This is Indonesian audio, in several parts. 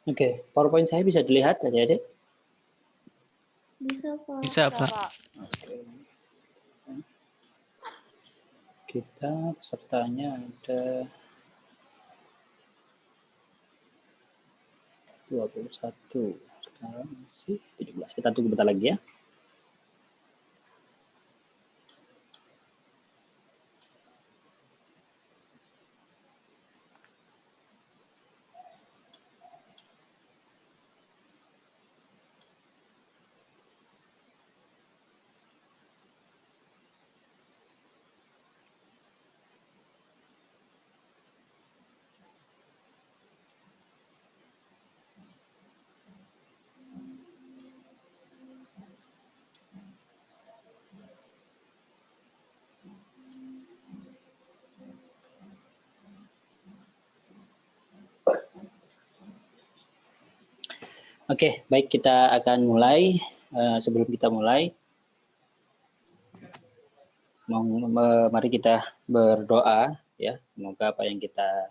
Oke, PowerPoint saya bisa dilihat adik-adik? Bisa, Pak. Bisa, Pak. Oke. Kita pesertanya ada 21. Sekarang masih 17. Kita tunggu bentar lagi ya. Oke, baik, kita akan mulai. Sebelum kita mulai, mari kita berdoa ya. Semoga apa yang kita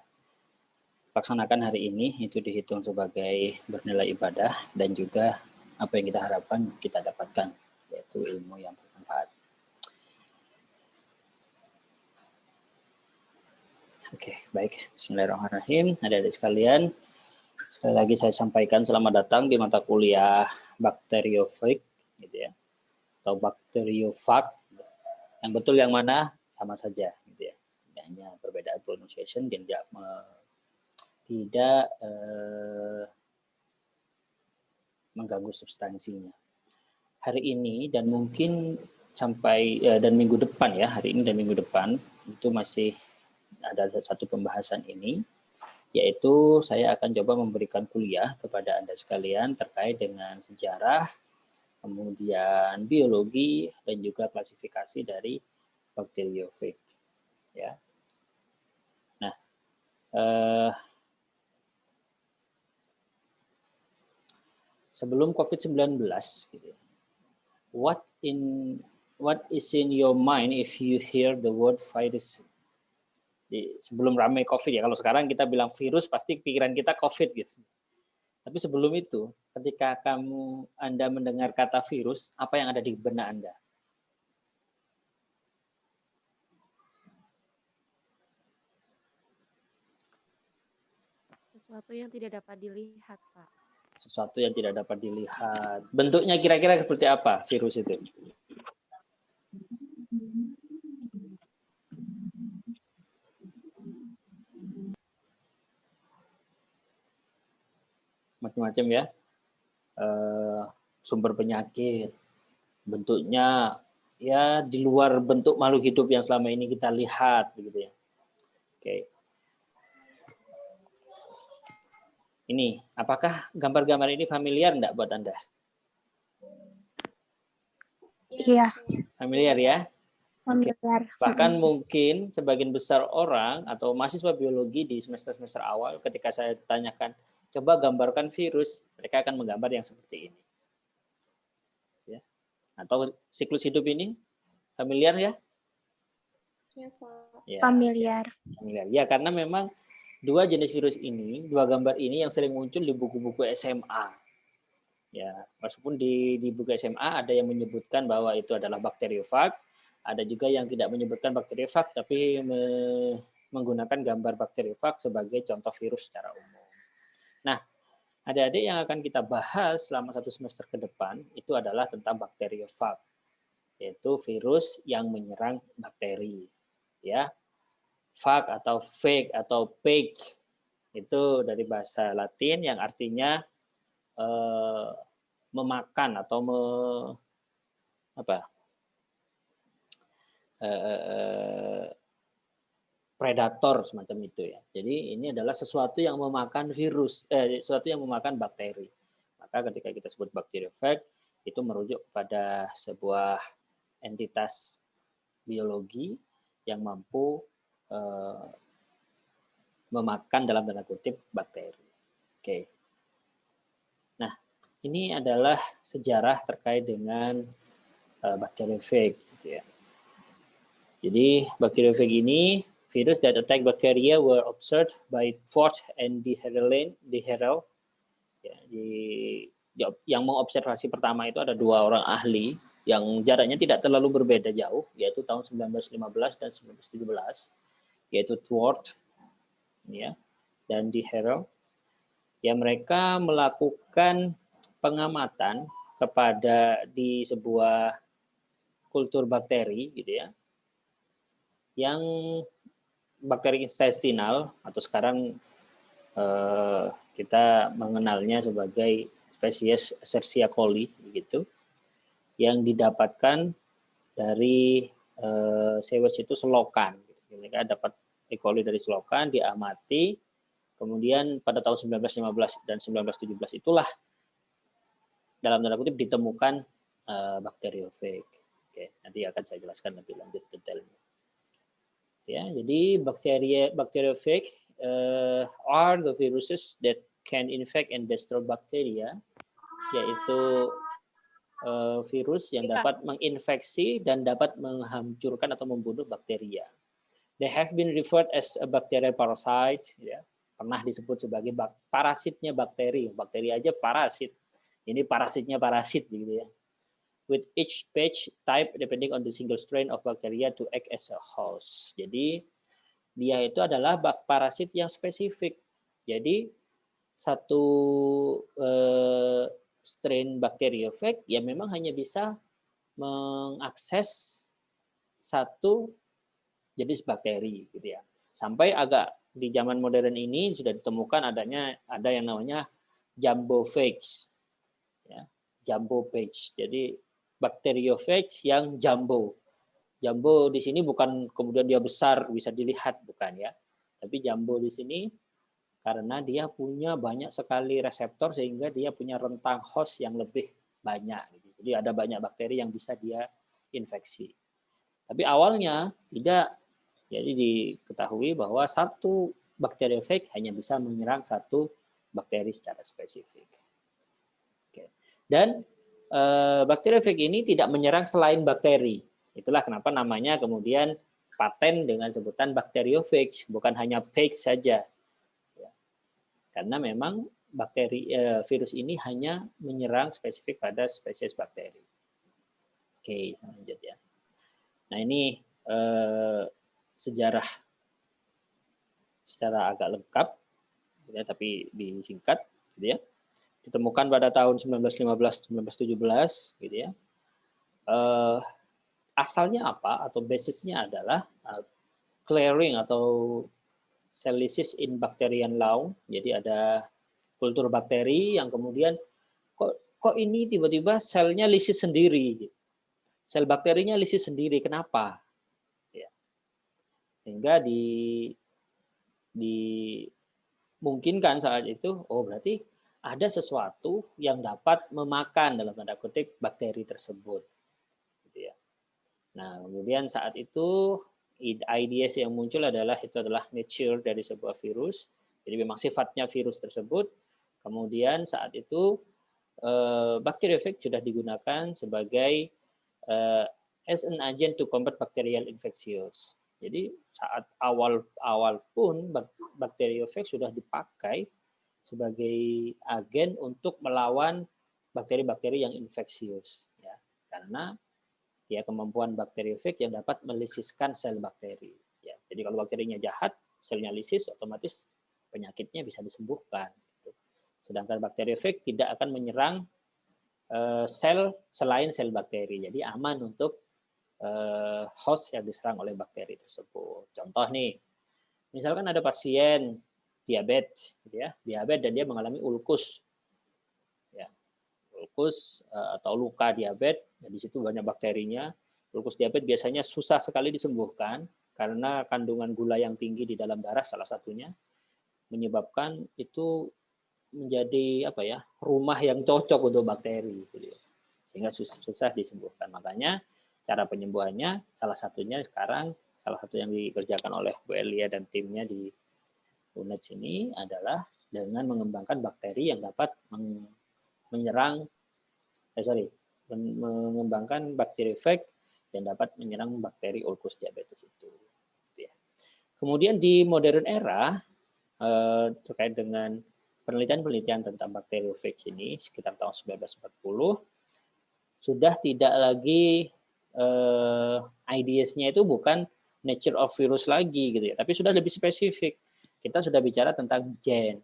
laksanakan hari ini itu dihitung sebagai bernilai ibadah dan juga apa yang kita harapkan kita dapatkan, yaitu ilmu yang bermanfaat. Oke, baik. Bismillahirrahmanirrahim. Adik-adik sekalian, sekali lagi saya sampaikan selamat datang di mata kuliah bakteriofag, gitu ya, atau bakteriofag. Yang betul yang mana sama saja, gitu ya. Hanya perbedaan pronunciation dan tidak mengganggu substansinya. Hari ini dan mungkin sampai dan minggu depan ya, hari ini dan minggu depan itu masih ada satu pembahasan ini, yaitu saya akan coba memberikan kuliah kepada Anda sekalian terkait dengan sejarah, kemudian biologi, dan juga klasifikasi dari bakteriofag. Ya. Nah, sebelum COVID-19, gitu, what is in your mind if you hear the word virus? Sebelum ramai COVID ya, kalau sekarang kita bilang virus pasti pikiran kita COVID gitu. Tapi sebelum itu, ketika Anda mendengar kata virus, apa yang ada di benak Anda? Sesuatu yang tidak dapat dilihat, Pak. Sesuatu yang tidak dapat dilihat. Bentuknya kira-kira seperti apa virus itu? Macam-macam ya. Sumber penyakit, bentuknya ya di luar bentuk makhluk hidup yang selama ini kita lihat, begitu ya. Oke. Ini, apakah gambar-gambar ini familiar enggak buat Anda? Iya. Familiar ya? Familiar. Bahkan mungkin sebagian besar orang atau mahasiswa biologi di semester-semester awal ketika saya tanyakan, coba gambarkan virus, mereka akan menggambar yang seperti ini. Ya. Atau siklus hidup ini, familiar ya? Ya, Pak. Ya, Familiar. Familiar. Ya, karena memang dua jenis virus ini, dua gambar ini yang sering muncul di buku-buku SMA. Ya, meskipun di buku SMA ada yang menyebutkan bahwa itu adalah bakteriofag, ada juga yang tidak menyebutkan bakteriofag tapi menggunakan gambar bakteriofag sebagai contoh virus secara umum. Nah, adik-adik yang akan kita bahas selama satu semester ke depan itu adalah tentang bakteriofag, yaitu virus yang menyerang bakteri. Ya, fag atau fake atau pig itu dari bahasa Latin yang artinya memakan atau predator semacam itu ya. Jadi ini adalah sesuatu yang memakan virus, sesuatu yang memakan bakteri. Maka ketika kita sebut bakteriofag itu merujuk kepada sebuah entitas biologi yang mampu memakan dalam tanda kutip bakteri. Oke. Nah, ini adalah sejarah terkait dengan bakteriofag, gitu ya. Jadi bakteriofag ini virus that attack bacteria were observed by Fort and de Herelle Ya, yang mengobservasi pertama itu ada 2 orang ahli yang jaraknya tidak terlalu berbeda jauh, yaitu tahun 1915 dan 1917, yaitu Thwart ya, dan De Herel. Ya, mereka melakukan pengamatan kepada di sebuah kultur bakteri gitu ya, yang bakteri intestinal atau sekarang kita mengenalnya sebagai spesies Escherichia coli begitu, yang didapatkan dari sewage itu selokan. Mereka dapat E. coli dari selokan, diamati, kemudian pada tahun 1915 dan 1917 itulah dalam tanda kutip ditemukan bakteriofag. Oke, nanti akan saya jelaskan lebih lanjut detailnya. Ya, jadi bacteriophage are the viruses that can infect and destroy bacteria, yaitu virus yang dapat menginfeksi dan dapat menghancurkan atau membunuh bakteria. They have been referred as a bacterial parasite, ya. Pernah disebut sebagai parasitnya bakteri. Bakteri aja parasit. Ini parasitnya parasit, gitu ya. With each batch type depending on the single strain of bacteria to act as a host. Jadi dia itu adalah parasit yang spesifik. Jadi satu strain bakteriofag ya memang hanya bisa mengakses satu jenis bakteri gitu ya. Sampai agak di zaman modern ini sudah ditemukan ada yang namanya jumbophage. Ya, jumbophage. Jadi bakteriophage yang jumbo. Jumbo di sini bukan kemudian dia besar bisa dilihat, bukan ya. Tapi jumbo di sini karena dia punya banyak sekali reseptor sehingga dia punya rentang host yang lebih banyak. Jadi ada banyak bakteri yang bisa dia infeksi. Tapi awalnya tidak. Jadi diketahui bahwa satu bakteriofag hanya bisa menyerang satu bakteri secara spesifik. Oke. Dan bakteriofag ini tidak menyerang selain bakteri. Itulah kenapa namanya kemudian paten dengan sebutan bakteriophage, bukan hanya phage saja. Karena memang virus ini hanya menyerang spesifik pada spesies bakteri. Oke, lanjut ya. Nah, ini sejarah secara agak lengkap, ya, tapi disingkat, gitu ya. Ditemukan pada tahun 1915-1917, gitu ya. Asalnya apa atau basisnya adalah clearing atau cell lysis in bacterian lawn. Jadi ada kultur bakteri yang kemudian kok ini tiba-tiba selnya lisis sendiri. Sel bakterinya lisis sendiri. Kenapa? Ya. Sehingga dimungkinkan saat itu, oh berarti ada sesuatu yang dapat memakan dalam tanda kutip bakteri tersebut. Gitu ya. Nah, kemudian saat itu IDS yang muncul adalah nature dari sebuah virus. Jadi memang sifatnya virus tersebut. Kemudian saat itu bakteriophage sudah digunakan sebagai as an agent to combat bacterial infectious. Jadi saat awal pun bakteriophage sudah dipakai sebagai agen untuk melawan bakteri-bakteri yang infeksius, ya. Karena ya kemampuan bakteriophage yang dapat melisiskan sel bakteri. Ya, jadi kalau bakterinya jahat, selnya lisis, otomatis penyakitnya bisa disembuhkan. Sedangkan bakteriophage tidak akan menyerang sel selain sel bakteri. Jadi aman untuk host yang diserang oleh bakteri tersebut. Contoh nih, misalkan ada pasien diabetes, gitu ya, diabetes dan dia mengalami ulkus, ya, ulkus atau luka diabetes, dan di situ banyak bakterinya. Ulkus diabetes biasanya susah sekali disembuhkan karena kandungan gula yang tinggi di dalam darah salah satunya menyebabkan itu menjadi rumah yang cocok untuk bakteri, gitu ya. Sehingga susah disembuhkan. Makanya cara penyembuhannya salah satunya sekarang salah satu yang dikerjakan oleh Bu Elia dan timnya di UNED ini adalah dengan mengembangkan bakteri yang dapat mengembangkan bakteriophage yang dapat menyerang bakteri ulkus diabetes itu. Kemudian di modern era terkait dengan penelitian-penelitian tentang bakteriofage ini sekitar tahun 1940 sudah tidak lagi ideasnya itu bukan nature of virus lagi gitu ya, tapi sudah lebih spesifik. Kita sudah bicara tentang gen,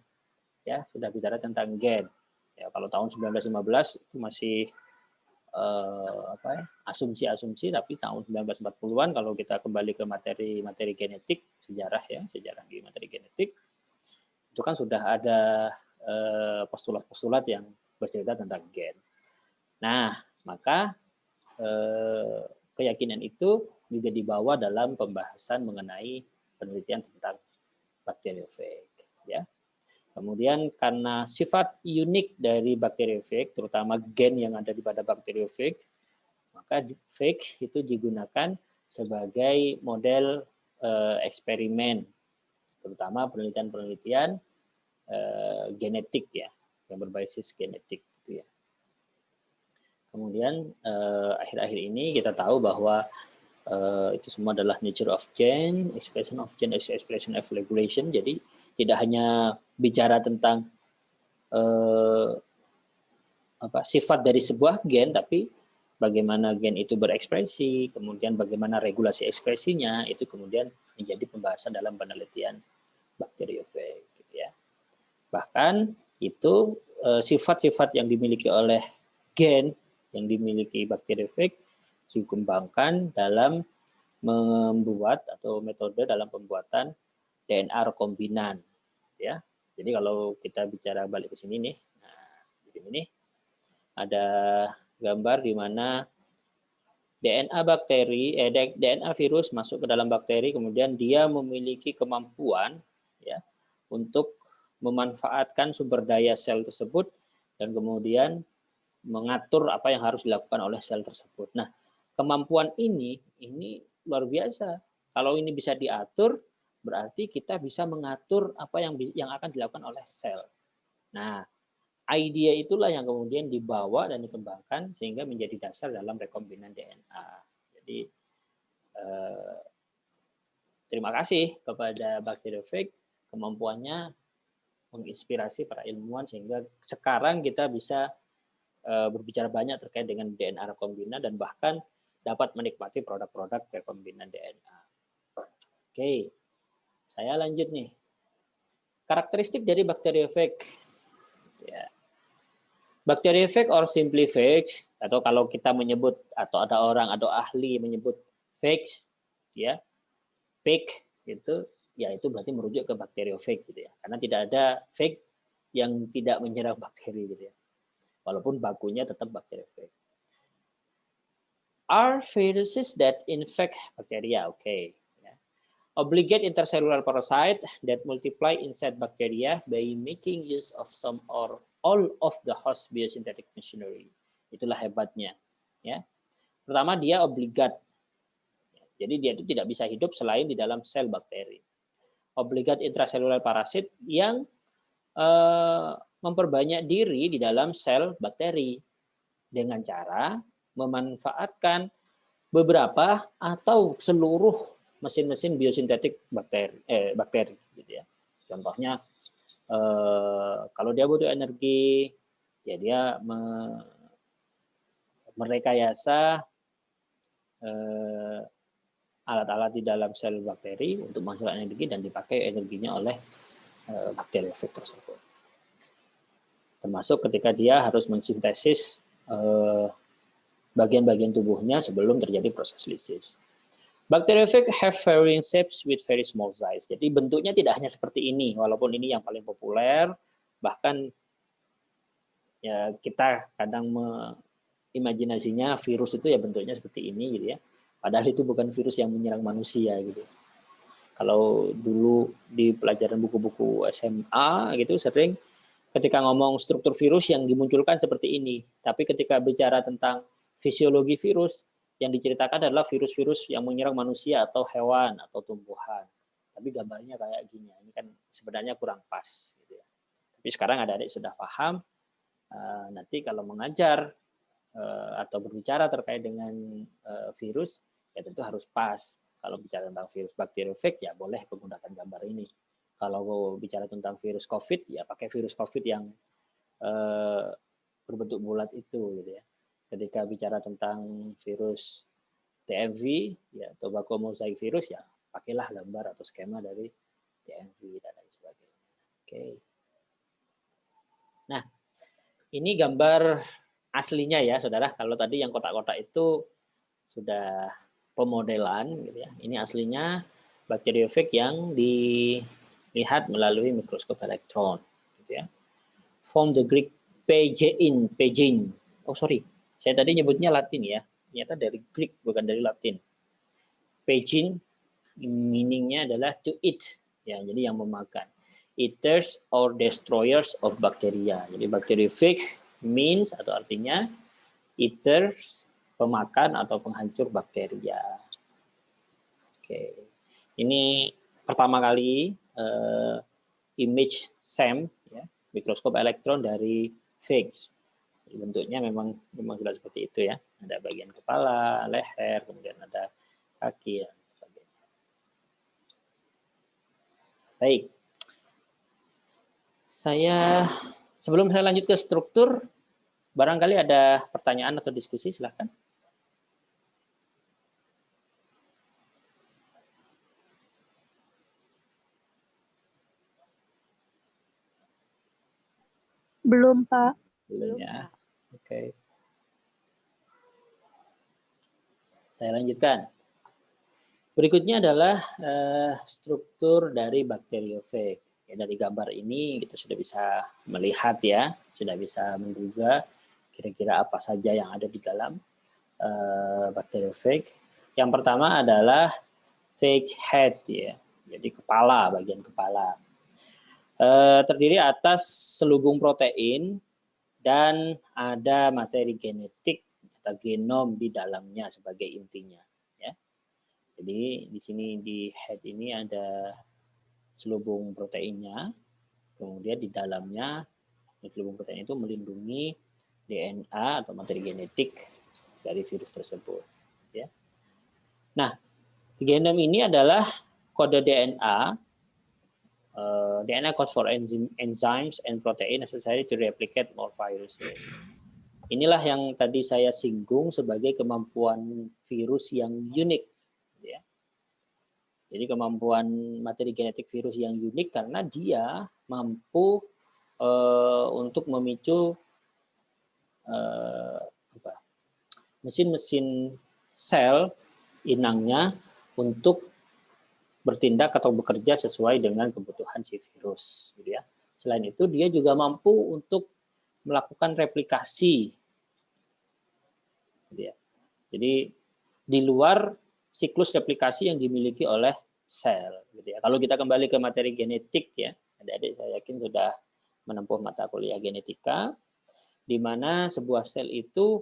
ya sudah bicara tentang gen. Ya, kalau tahun 1915 itu masih asumsi-asumsi, tapi tahun 1940-an kalau kita kembali ke materi genetik, sejarah di materi genetik, itu kan sudah ada postulat-postulat yang bercerita tentang gen. Nah, maka keyakinan itu juga dibawa dalam pembahasan mengenai penelitian tentang bakteriofag, ya. Kemudian karena sifat unik dari bakteriofag, terutama gen yang ada di pada bakteriofag, maka phage itu digunakan sebagai model eksperimen, terutama penelitian-penelitian genetik ya, yang berbasis genetik gitu ya. Kemudian akhir-akhir ini kita tahu bahwa itu semua adalah nature of gen, expression of gen, expression of regulation. Jadi tidak hanya bicara tentang sifat dari sebuah gen, tapi bagaimana gen itu berekspresi, kemudian bagaimana regulasi ekspresinya, itu kemudian menjadi pembahasan dalam penelitian bakteriofag. Gitu ya. Bahkan itu sifat-sifat yang dimiliki oleh gen yang dimiliki bakteriofag dikembangkan dalam membuat atau metode dalam pembuatan DNA rekombinan, ya. Jadi kalau kita bicara balik ke sini nih, nah di sini nih ada gambar di mana DNA bakteri, DNA virus masuk ke dalam bakteri, kemudian dia memiliki kemampuan ya untuk memanfaatkan sumber daya sel tersebut dan kemudian mengatur apa yang harus dilakukan oleh sel tersebut. Nah, kemampuan ini luar biasa. Kalau ini bisa diatur, berarti kita bisa mengatur apa yang akan dilakukan oleh sel. Nah, idea itulah yang kemudian dibawa dan dikembangkan sehingga menjadi dasar dalam rekombinan DNA. Jadi terima kasih kepada bakteriofag, kemampuannya menginspirasi para ilmuwan sehingga sekarang kita bisa berbicara banyak terkait dengan DNA rekombinan dan bahkan dapat menikmati produk-produk rekombinan DNA. Oke, saya lanjut nih. Karakteristik dari bakteriofag. Ya. Bakteriofag or simply phage, atau kalau kita menyebut atau ada orang atau ahli menyebut phage, ya, phage itu, ya itu berarti merujuk ke bakteriofag gitu ya, karena tidak ada phage yang tidak menyerang bakteri gitu ya, walaupun bakunya tetap bakteriofag. Are viruses that infect bacteria, okay. Obligate intercellular parasite that multiply inside bacteria by making use of some or all of the host biosynthetic machinery. Itulah hebatnya. Ya. Pertama, dia obligat. Jadi dia itu tidak bisa hidup selain di dalam sel bakteri. Obligate intracellular parasit yang memperbanyak diri di dalam sel bakteri dengan cara memanfaatkan beberapa atau seluruh mesin-mesin biosintetik bakteri gitu ya. Contohnya kalau dia butuh energi, ya dia merekayasa alat-alat di dalam sel bakteri untuk menghasilkan energi dan dipakai energinya oleh bakteriofag tersebut. Termasuk ketika dia harus mensintesis bagian-bagian tubuhnya sebelum terjadi proses lisis. Bakteriofag have varying shapes with very small size. Jadi bentuknya tidak hanya seperti ini, walaupun ini yang paling populer, bahkan ya kita kadang imajinasinya virus itu ya bentuknya seperti ini gitu ya. Padahal itu bukan virus yang menyerang manusia gitu. Kalau dulu di pelajaran buku-buku SMA gitu sering ketika ngomong struktur virus yang dimunculkan seperti ini, tapi ketika bicara tentang fisiologi virus yang diceritakan adalah virus-virus yang menyerang manusia atau hewan atau tumbuhan. Tapi gambarnya kayak gini, ini kan sebenarnya kurang pas. Gitu ya. Tapi sekarang adik-adik sudah paham, nanti kalau mengajar atau berbicara terkait dengan virus, ya tentu harus pas. Kalau bicara tentang virus bakteriofag, ya boleh menggunakan gambar ini. Kalau bicara tentang virus COVID, ya pakai virus COVID yang berbentuk bulat itu, gitu ya. Ketika bicara tentang virus TMV, ya tobacco mosaic virus, ya pakailah gambar atau skema dari TMV dan lain sebagainya. Oke. Nah, ini gambar aslinya ya, saudara. Kalau tadi yang kotak-kotak itu sudah pemodelan, gitu ya. Ini aslinya bakteriofag yang dilihat melalui mikroskop elektron, gitu ya. From the Greek paging. Oh sorry, saya tadi nyebutnya Latin ya. Ternyata dari Greek bukan dari Latin. Paging meaningnya adalah to eat, ya. Jadi yang memakan. Eaters or destroyers of bacteria. Jadi bakteriofag means atau artinya eaters, pemakan atau penghancur bakteria. Oke, ini pertama kali image SEM, ya, mikroskop elektron dari phage. Bentuknya memang sudah seperti itu ya. Ada bagian kepala, leher, kemudian ada kaki dan sebagainya. Baik. Sebelum saya lanjut ke struktur, barangkali ada pertanyaan atau diskusi, silahkan. Belum, Pak. Belum ya. Oke. Saya lanjutkan. Berikutnya adalah struktur dari bakteriofag. Ya, dari gambar ini kita sudah bisa melihat ya, sudah bisa menduga kira-kira apa saja yang ada di dalam bakteriofag. Yang pertama adalah phage head ya, jadi kepala, bagian kepala. Terdiri atas selubung protein dan ada materi genetik atau genom di dalamnya sebagai intinya. Ya. Jadi di sini di head ini ada selubung proteinnya, kemudian di dalamnya selubung protein itu melindungi DNA atau materi genetik dari virus tersebut. Ya. Nah, genom ini adalah kode DNA. DNA codes for enzymes and protein necessary to replicate more viruses. Inilah yang tadi saya singgung sebagai kemampuan virus yang unik. Ya. Jadi kemampuan materi genetik virus yang unik karena dia mampu untuk memicu mesin-mesin sel inangnya untuk bertindak atau bekerja sesuai dengan kebutuhan si virus, gitu ya. Selain itu, dia juga mampu untuk melakukan replikasi, gitu ya. Jadi di luar siklus replikasi yang dimiliki oleh sel, gitu ya. Kalau kita kembali ke materi genetik, ya, adik-adik saya yakin sudah menempuh mata kuliah genetika, di mana sebuah sel itu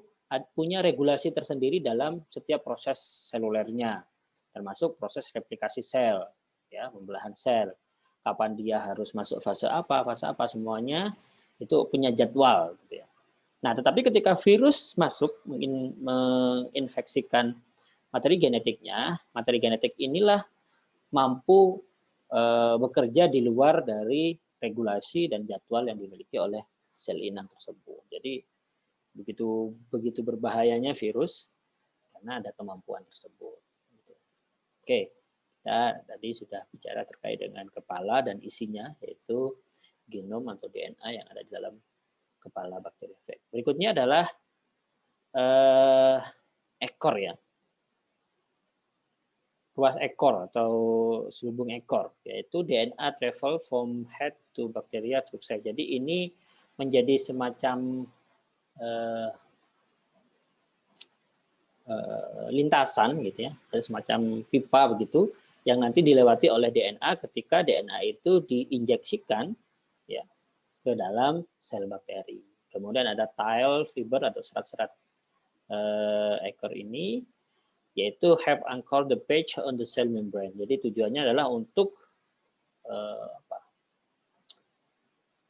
punya regulasi tersendiri dalam setiap proses selulernya, termasuk proses replikasi sel, ya, pembelahan sel. Kapan dia harus masuk fase apa semuanya itu punya jadwal, gitu ya. Nah, tetapi ketika virus masuk menginfeksikan materi genetik inilah mampu bekerja di luar dari regulasi dan jadwal yang dimiliki oleh sel inang tersebut. Jadi begitu berbahayanya virus karena ada kemampuan tersebut. Oke, kita tadi sudah bicara terkait dengan kepala dan isinya, yaitu genom atau DNA yang ada di dalam kepala bakteriofag. Berikutnya adalah ekor ya, ruas ekor atau selubung ekor, yaitu DNA travel from head to bacteria through cell. Jadi ini menjadi semacam lintasan gitu ya, semacam pipa begitu yang nanti dilewati oleh DNA ketika DNA itu diinjeksikan ya ke dalam sel bakteri. Kemudian ada tile fiber atau serat-serat ekor ini, yaitu have anchored the page on the cell membrane. Jadi tujuannya adalah untuk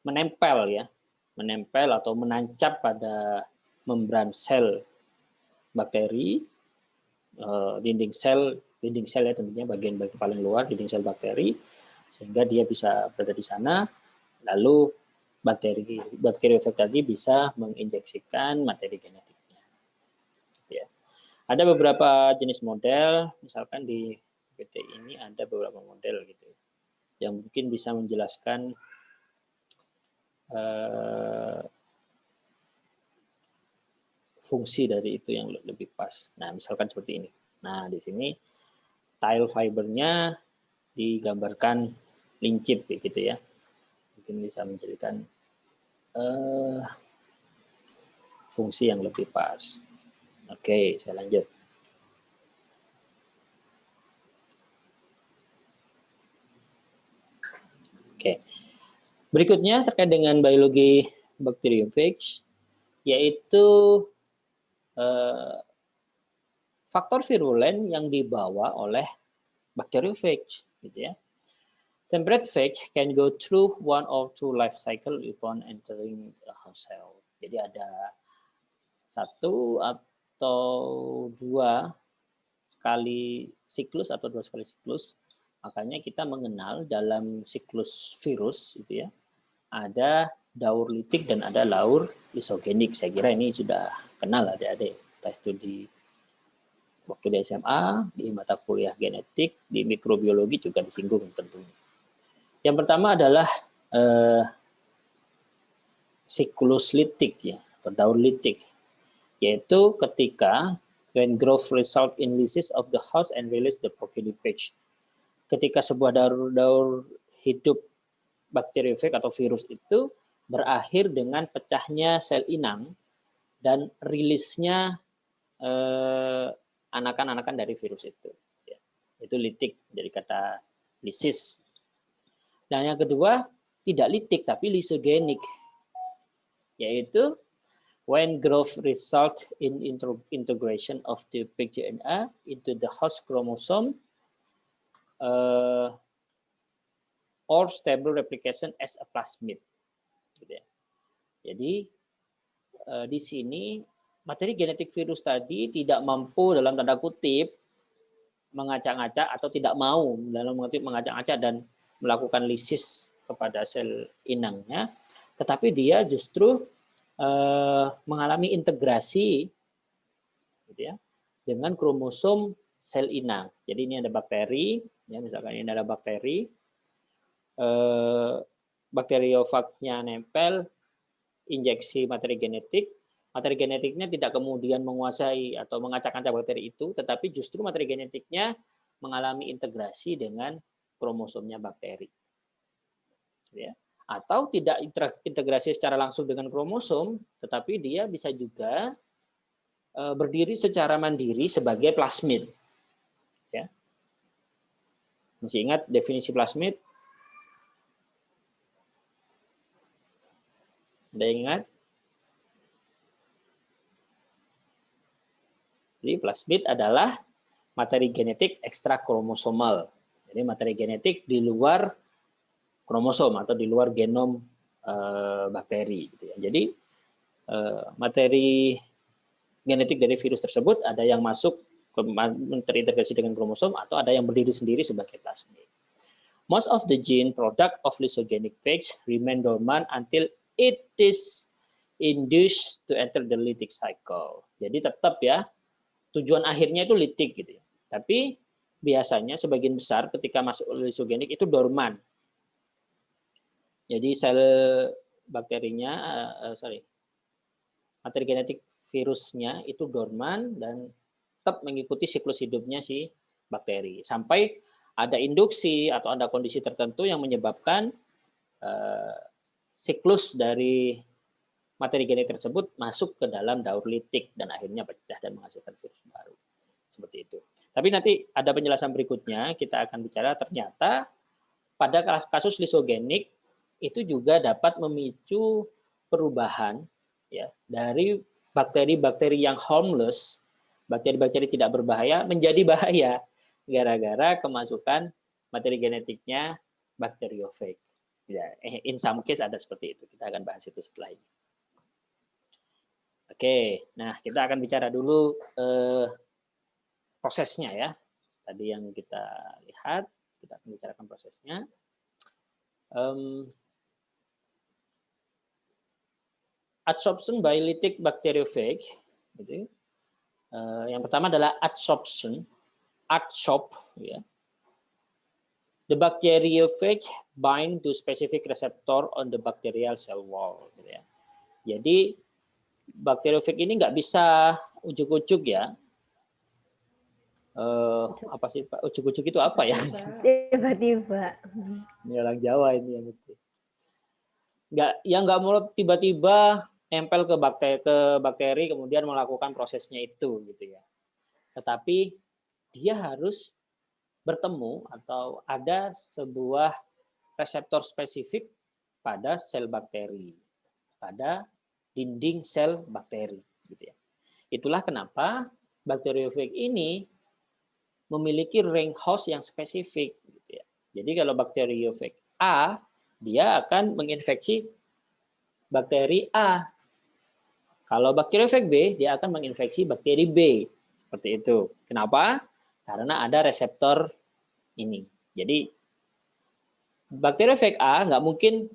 menempel atau menancap pada membran sel bakteri, dinding sel ya tentunya bagian paling luar dinding sel bakteri, sehingga dia bisa berada di sana, lalu bakteriofag tadi bisa menginjeksikan materi genetiknya. Ya. Ada beberapa jenis model, misalkan di PT ini ada beberapa model gitu, yang mungkin bisa menjelaskan fungsi dari itu yang lebih pas. Nah, misalkan seperti ini. Nah, di sini tile fibernya digambarkan lincip gitu ya. Mungkin bisa menjadikan fungsi yang lebih pas. Oke, saya lanjut. Oke. Berikutnya terkait dengan biologi bacteriophage, yaitu faktor virulen yang dibawa oleh bacteriophage, gitu ya. Temperate phage can go through one or two life cycle upon entering a host cell. Jadi ada satu atau dua kali siklus atau dua kali siklus. Makanya kita mengenal dalam siklus virus itu ya, ada daur litik dan ada daur lisogenik. Saya kira ini sudah kenal adik-adik. Entah itu di waktu di SMA, di mata kuliah genetik, di mikrobiologi juga disinggung tentunya. Yang pertama adalah siklus litik ya, atau daur litik, yaitu ketika when growth result in lysis of the host and release the prokaryophage. Ketika sebuah daur hidup bakteriofag atau virus itu berakhir dengan pecahnya sel inang dan rilisnya anakan-anakan dari virus itu. Itu litik dari kata lysis. Dan yang kedua, tidak litik tapi lysogenik, yaitu when growth result in integration of the pgDNA into the host chromosome or stable replication as a plasmid. Gitu ya. Jadi di sini materi genetik virus tadi tidak mampu dalam tanda kutip mengacak-acak atau tidak mau dalam kutip mengacak-acak dan melakukan lisis kepada sel inangnya, tetapi dia justru mengalami integrasi gitu ya, dengan kromosom sel inang. Jadi ini ada bakteri, ya misalkan ini ada bakteri, bakteriofagnya nempel, injeksi materi genetiknya tidak kemudian menguasai atau mengacak-acak bakteri itu, tetapi justru materi genetiknya mengalami integrasi dengan kromosomnya bakteri. Ya. Atau tidak integrasi secara langsung dengan kromosom, tetapi dia bisa juga berdiri secara mandiri sebagai plasmid. Ya. Masih ingat definisi plasmid? Ada yang ingat? Jadi plasmid adalah materi genetik ekstra kromosomal. Jadi materi genetik di luar kromosom atau di luar genom bakteri. Gitu ya. Jadi materi genetik dari virus tersebut ada yang masuk terintegrasi dengan kromosom atau ada yang berdiri sendiri sebagai plasmid. Most of the gene product of lysogenic phage remain dormant until it is induced to enter the lytic cycle. Jadi tetap ya, tujuan akhirnya itu litik gitu ya. Tapi biasanya sebagian besar ketika masuk lysogenik itu dorman. Jadi sel bakterinya, materi genetik virusnya itu dorman dan tetap mengikuti siklus hidupnya si bakteri. Sampai ada induksi atau ada kondisi tertentu yang menyebabkan siklus dari materi genetik tersebut masuk ke dalam daur litik dan akhirnya pecah dan menghasilkan virus baru. Seperti itu. Tapi nanti ada penjelasan berikutnya, kita akan bicara ternyata pada kasus lisogenik itu juga dapat memicu perubahan ya dari bakteri-bakteri yang harmless, bakteri-bakteri tidak berbahaya menjadi bahaya gara-gara kemasukan materi genetiknya bakteriophage. Ya, in some case ada seperti itu. Kita akan bahas itu setelah ini. Oke, nah kita akan bicara dulu prosesnya ya. Tadi yang kita lihat, kita akan bicarakan prosesnya. Adsorption by lytic bacteriophage. Gitu. Yang pertama adalah adsorption, adsorb, ya. The bacteriophage bind to specific receptor on the bacterial cell wall. Gitu ya. Jadi bakteriophage ini nggak bisa ujuk-ujuk ya. Apa sih Pak? Ujuk-ujuk itu apa ya? Tiba-tiba. Ini orang Jawa ini yang betul. Nggak mau tiba-tiba nempel ke bakteri kemudian melakukan prosesnya itu gitu ya. Tetapi dia harus bertemu atau ada sebuah reseptor spesifik pada sel bakteri, pada dinding sel bakteri gitu ya. Itulah kenapa bakteriophage ini memiliki ring host yang spesifik gitu ya. Jadi kalau bakteriophage A, dia akan menginfeksi bakteri A. Kalau bakteriophage B, dia akan menginfeksi bakteri B. Seperti itu. Kenapa? Karena ada reseptor ini. Jadi bakteriophage A nggak mungkin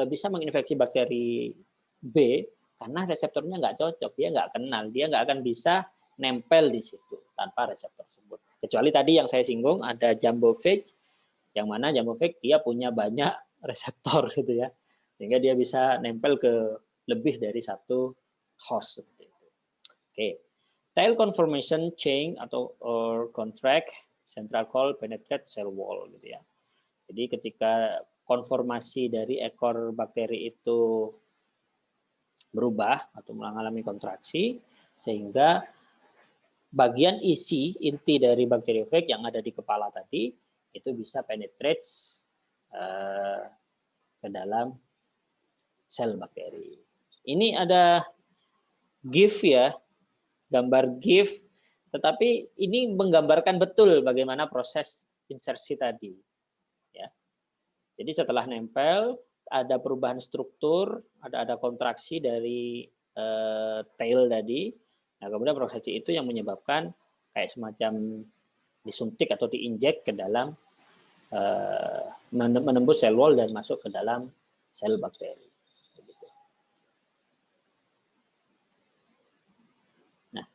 bisa menginfeksi bakteri B karena reseptornya nggak cocok, dia nggak kenal, dia nggak akan bisa nempel di situ tanpa reseptor tersebut. Kecuali tadi yang saya singgung ada jumbophage, yang mana jumbophage dia punya banyak reseptor gitu ya, sehingga dia bisa nempel ke lebih dari satu host seperti itu. Oke, tail conformation chain atau contract central cell penetrate cell wall gitu ya. Jadi ketika konformasi dari ekor bakteri itu berubah atau mengalami kontraksi, sehingga bagian inti dari bakteriophage yang ada di kepala tadi itu bisa penetrate ke dalam sel bakteri. Ini ada GIF ya, gambar GIF, tetapi ini menggambarkan betul bagaimana proses insersi tadi. Ya. Jadi setelah nempel, ada perubahan struktur, ada kontraksi dari tail tadi. Nah, kemudian proses itu yang menyebabkan kayak semacam disuntik atau diinjek ke dalam menembus sel wall dan masuk ke dalam sel bakteri. Nah,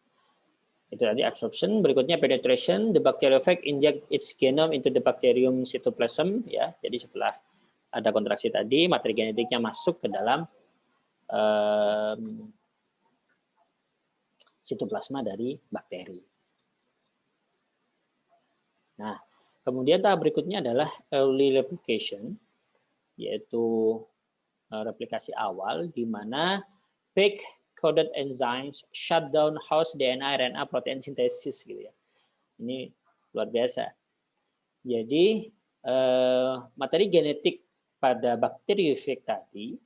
itu tadi absorption. Berikutnya penetration. The bacteriophage inject its genome into the bacterium cytoplasm. Ya, jadi setelah ada kontraksi tadi, materi genetiknya masuk ke dalam sitoplasma dari bakteri. Nah, kemudian tahap berikutnya adalah early replication, yaitu replikasi awal, di mana PEG coded enzymes shut down host DNA, RNA, protein synthesis gitu ya. Ini luar biasa. Jadi materi genetik pada bakteriophage tadi,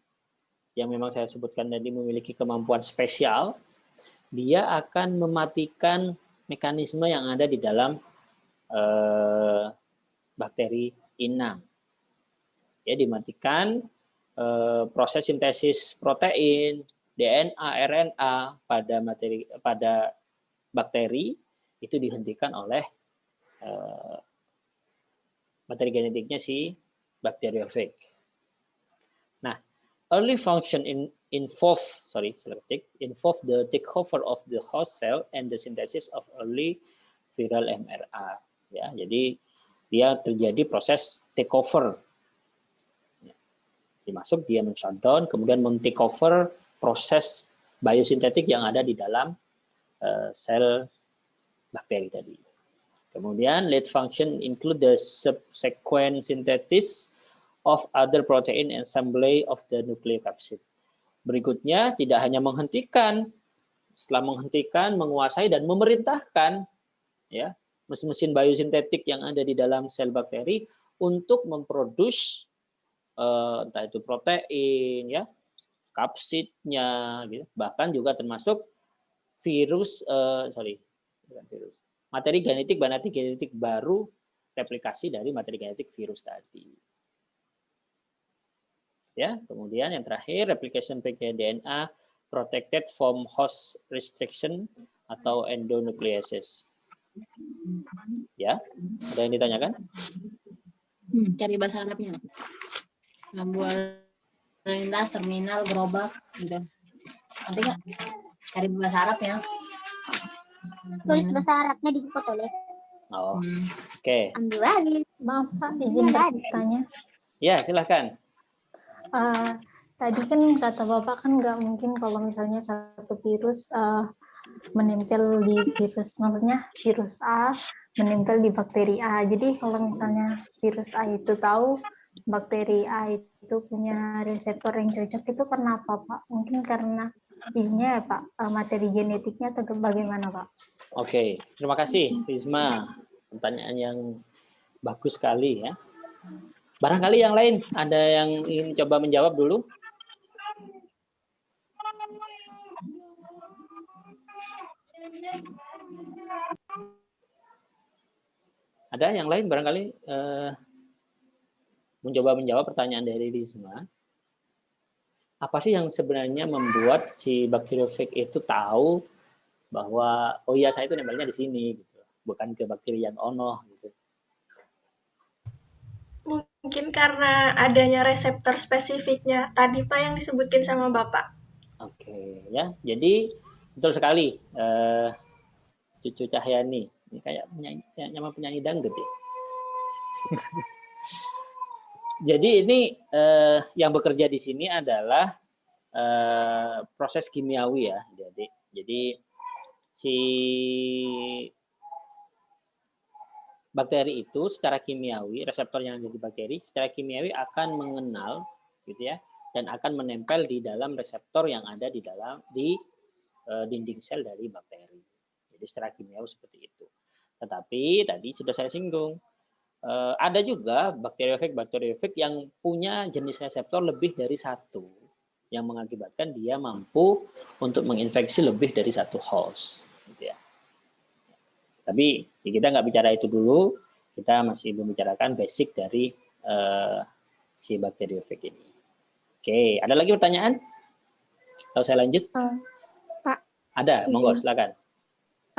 yang memang saya sebutkan tadi memiliki kemampuan spesial, dia akan mematikan mekanisme yang ada di dalam bakteri inang. Ya, dimatikan proses sintesis protein, DNA, RNA pada bakteri itu dihentikan oleh materi genetiknya si bakteriophage. Nah, early function involve the takeover of the host cell and the synthesis of early viral mRNA. Ya, jadi dia terjadi proses takeover. Dimasuk, dia men-shutdown, kemudian men-takeover proses biosintetik yang ada di dalam sel bakteri tadi. Kemudian late function include the subsequent synthesis of other protein and assembly of the nucleocapsid. Berikutnya tidak hanya menghentikan, setelah menghentikan, menguasai dan memerintahkan ya mesin biosintetik yang ada di dalam sel bakteri untuk memproduksi entah itu protein ya, kapsidnya gitu. Bahkan juga termasuk materi genetik baru replikasi dari materi genetik virus tadi. Ya, kemudian yang terakhir replication pgDNA protected from host restriction atau endonucleases. Ya, ada yang ditanyakan? Cari bahasa Arabnya. Labuan lintas, terminal, gerobak, gitu. Nanti nggak? Cari bahasa Arab ya. Tulis bahasa Arabnya di buku tulis. Oh, oke. Ambil lagi. Maaf Pak, izin bertanya. Ya, silahkan. Tadi kan kata Bapak kan nggak mungkin kalau misalnya satu virus menempel di virus, maksudnya virus A menempel di bakteri A. Jadi kalau misalnya virus A itu tahu bakteri A itu punya reseptor yang cocok, itu kenapa Pak? Mungkin karena ininya ya Pak, materi genetiknya atau bagaimana Pak? Oke, terima kasih Risma. Pertanyaan yang bagus sekali ya. Barangkali yang lain ada yang ingin coba menjawab dulu? Ada yang lain barangkali mencoba menjawab pertanyaan dari Risma. Apa sih yang sebenarnya membuat si bakteriofag itu tahu bahwa oh iya saya itu nempelnya di sini, gitu. Bukan ke bakteri yang ono, gitu. Mungkin karena adanya reseptor spesifiknya tadi Pak yang disebutin sama Bapak. Oke, ya. Jadi betul sekali, Cucu Cahyani. Ini kayak penyanyi dangdut ya. Jadi ini yang bekerja di sini adalah proses kimiawi ya, adik-adik. Jadi si bakteri itu secara kimiawi, reseptor yang ada di bakteri secara kimiawi akan mengenal, gitu ya, dan akan menempel di dalam reseptor yang ada di dalam dinding sel dari bakteri. Jadi secara kimiawi seperti itu. Tetapi tadi sudah saya singgung, ada juga bakteriofag yang punya jenis reseptor lebih dari satu, yang mengakibatkan dia mampu untuk menginfeksi lebih dari satu host, gitu ya. Tapi kita nggak bicara itu dulu, kita masih membicarakan basic dari si bakteriofag ini. Oke, ada lagi pertanyaan? Atau saya lanjut? Pak. Ada, monggo silakan.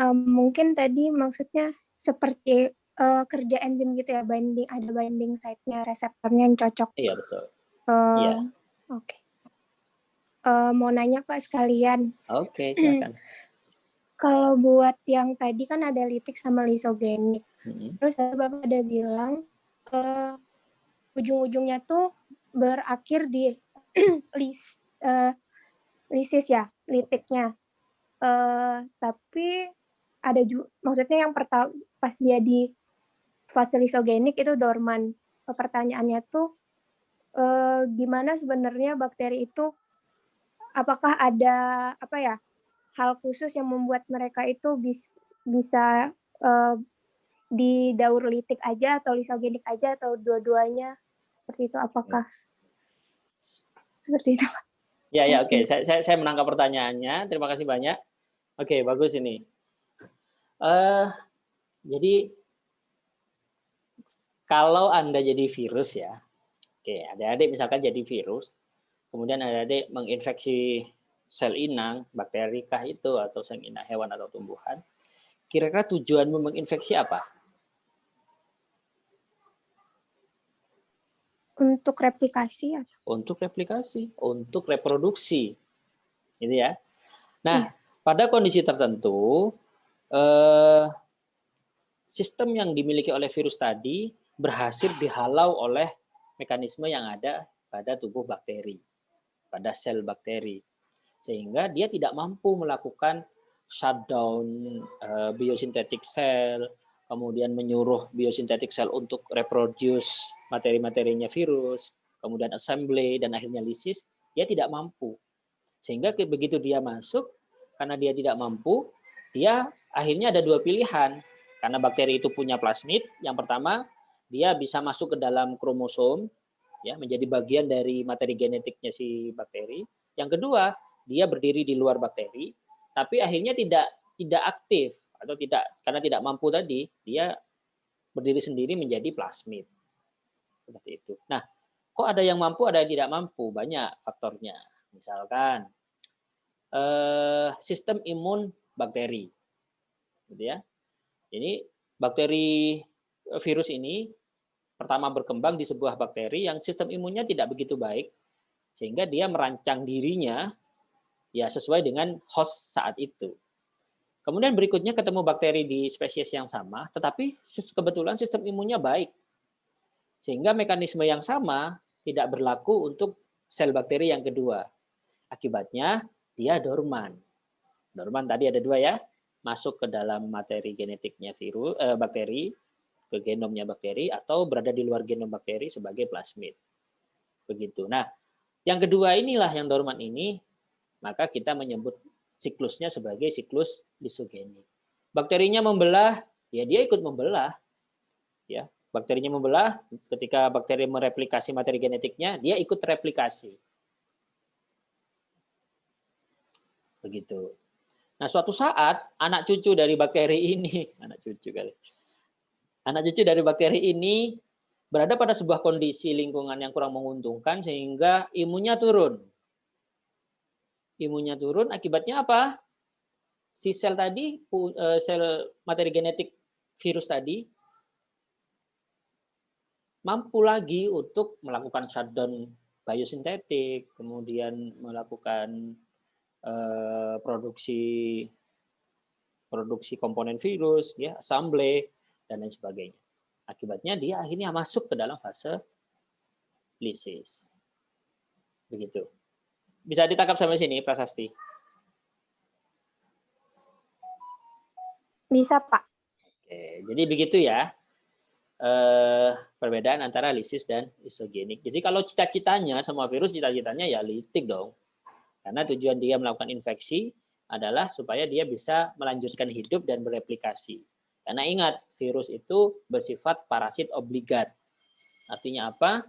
Mungkin tadi maksudnya seperti kerja enzim gitu ya, ada binding site-nya, reseptornya yang cocok. Iya, betul. Iya. Oke. Mau nanya Pak sekalian. Oke, silakan. Kalau buat yang tadi kan ada litik sama lisogenik. Terus Bapak ada bilang ujung-ujungnya tuh berakhir di lisis ya, litiknya. Tapi ada juga, maksudnya yang pertama pas dia di fase lisogenik itu dorman. Pertanyaannya tuh gimana sebenarnya bakteri itu, apakah ada apa ya hal khusus yang membuat mereka itu bisa di daur litik aja atau lisogenik aja atau dua-duanya seperti itu, apakah seperti itu? Ya, oke. Saya menangkap pertanyaannya. Terima kasih banyak. Oke, bagus ini. Jadi kalau Anda jadi virus ya, oke, adik-adik misalkan jadi virus, kemudian adik-adik menginfeksi sel inang, bakteri kah itu, atau sel inang hewan atau tumbuhan, kira-kira tujuanmu menginfeksi apa? Untuk replikasi ya? Untuk replikasi, untuk reproduksi, gitu ya. Nah, pada kondisi tertentu, sistem yang dimiliki oleh virus tadi berhasil dihalau oleh mekanisme yang ada pada tubuh bakteri, pada sel bakteri, sehingga dia tidak mampu melakukan shutdown biosintetik sel, kemudian menyuruh biosintetik sel untuk reproduce materi-materinya virus, kemudian assembly, dan akhirnya lisis, dia tidak mampu. Sehingga begitu dia masuk, karena dia tidak mampu, dia akhirnya ada dua pilihan. Karena bakteri itu punya plasmid, yang pertama, dia bisa masuk ke dalam kromosom, ya, menjadi bagian dari materi genetiknya si bakteri. Yang kedua, dia berdiri di luar bakteri, tapi akhirnya tidak aktif atau tidak, karena tidak mampu tadi, dia berdiri sendiri menjadi plasmid. Seperti itu. Nah, kok ada yang mampu, ada yang tidak mampu? Banyak faktornya. Misalkan sistem imun bakteri, gitu ya. Jadi bakteri virus ini pertama berkembang di sebuah bakteri yang sistem imunnya tidak begitu baik, sehingga dia merancang dirinya ya sesuai dengan host saat itu. Kemudian berikutnya ketemu bakteri di spesies yang sama, tetapi kebetulan sistem imunnya baik. Sehingga mekanisme yang sama tidak berlaku untuk sel bakteri yang kedua. Akibatnya dia dorman. Dorman tadi ada dua ya, masuk ke dalam materi genetiknya bakteri, ke genomnya bakteri, atau berada di luar genom bakteri sebagai plasmid. Begitu. Nah, yang kedua inilah yang dorman ini, maka kita menyebut siklusnya sebagai siklus lisogenik. Bakterinya membelah, ya dia ikut membelah. Ya, bakterinya membelah, ketika bakteri mereplikasi materi genetiknya, dia ikut replikasi. Begitu. Nah, suatu saat anak cucu dari bakteri ini, anak cucu dari bakteri ini berada pada sebuah kondisi lingkungan yang kurang menguntungkan sehingga imunnya turun. Imunnya turun, akibatnya apa? Si sel tadi, sel materi genetik virus tadi, mampu lagi untuk melakukan shutdown biosintetik, kemudian melakukan produksi komponen virus, ya, assembly, dan lain sebagainya. Akibatnya dia akhirnya masuk ke dalam fase lisis. Begitu. Bisa ditangkap sampai sini, Prasasti? Bisa, Pak. Oke, jadi begitu ya perbedaan antara lisis dan lisogenik. Jadi kalau cita-citanya semua virus cita-citanya ya litik dong. Karena tujuan dia melakukan infeksi adalah supaya dia bisa melanjutkan hidup dan bereplikasi. Karena ingat, virus itu bersifat parasit obligat. Artinya apa?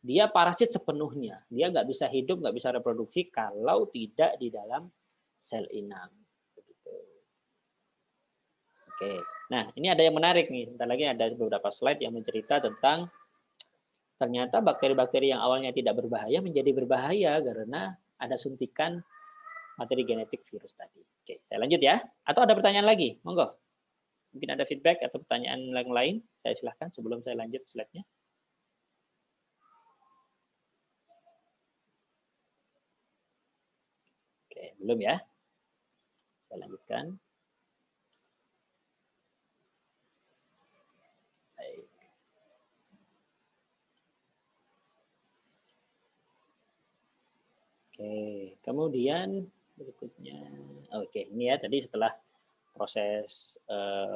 Dia parasit sepenuhnya. Dia nggak bisa hidup, nggak bisa reproduksi kalau tidak di dalam sel inang. Begitu. Oke. Nah, ini ada yang menarik nih. Sebentar lagi ada beberapa slide yang mencerita tentang ternyata bakteri-bakteri yang awalnya tidak berbahaya menjadi berbahaya karena ada suntikan materi genetik virus tadi. Oke, saya lanjut ya. Atau ada pertanyaan lagi? Monggo. Mungkin ada feedback atau pertanyaan yang lain. Saya silahkan sebelum saya lanjut slide-nya. Oke, belum ya? Saya lanjutkan. Baik. Oke, kemudian berikutnya, oke, ini ya tadi setelah proses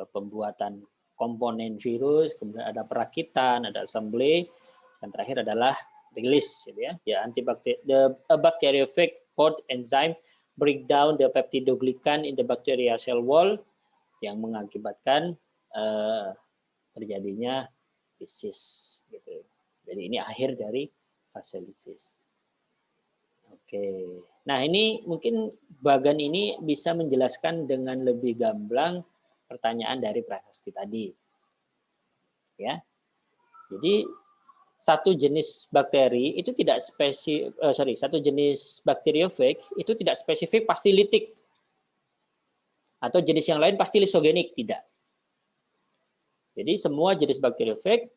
pembuatan komponen virus, kemudian ada perakitan, ada assembly, dan terakhir adalah release, gitu ya. A bacteriophage code enzyme break down the peptidoglycan in the bacterial cell wall yang mengakibatkan terjadinya lisis, gitu. Jadi ini akhir dari fase lisis. Oke, nah ini mungkin bagan ini bisa menjelaskan dengan lebih gamblang pertanyaan dari Prasasti tadi. Ya, jadi satu jenis bakteri itu tidak satu jenis bakteriofag itu tidak spesifik pasti litik atau jenis yang lain pasti lisogenik, tidak. Jadi semua jenis bakteriofag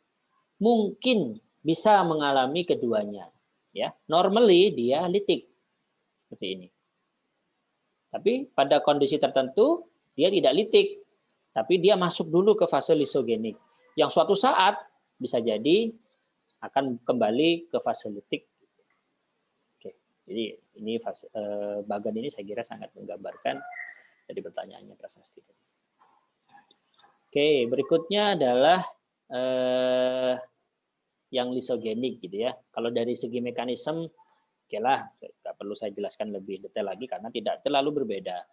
mungkin bisa mengalami keduanya. Ya, normally dia litik seperti ini. Tapi pada kondisi tertentu dia tidak litik, tapi dia masuk dulu ke fase lisogenik. Yang suatu saat bisa jadi akan kembali ke fase litik. Oke, jadi ini fase bagan ini saya kira sangat menggambarkan dari pertanyaannya Prasasti. Oke, berikutnya adalah yang lisogenik gitu ya. Kalau dari segi mekanisme, oke lah, nggak perlu saya jelaskan lebih detail lagi karena tidak terlalu berbeda.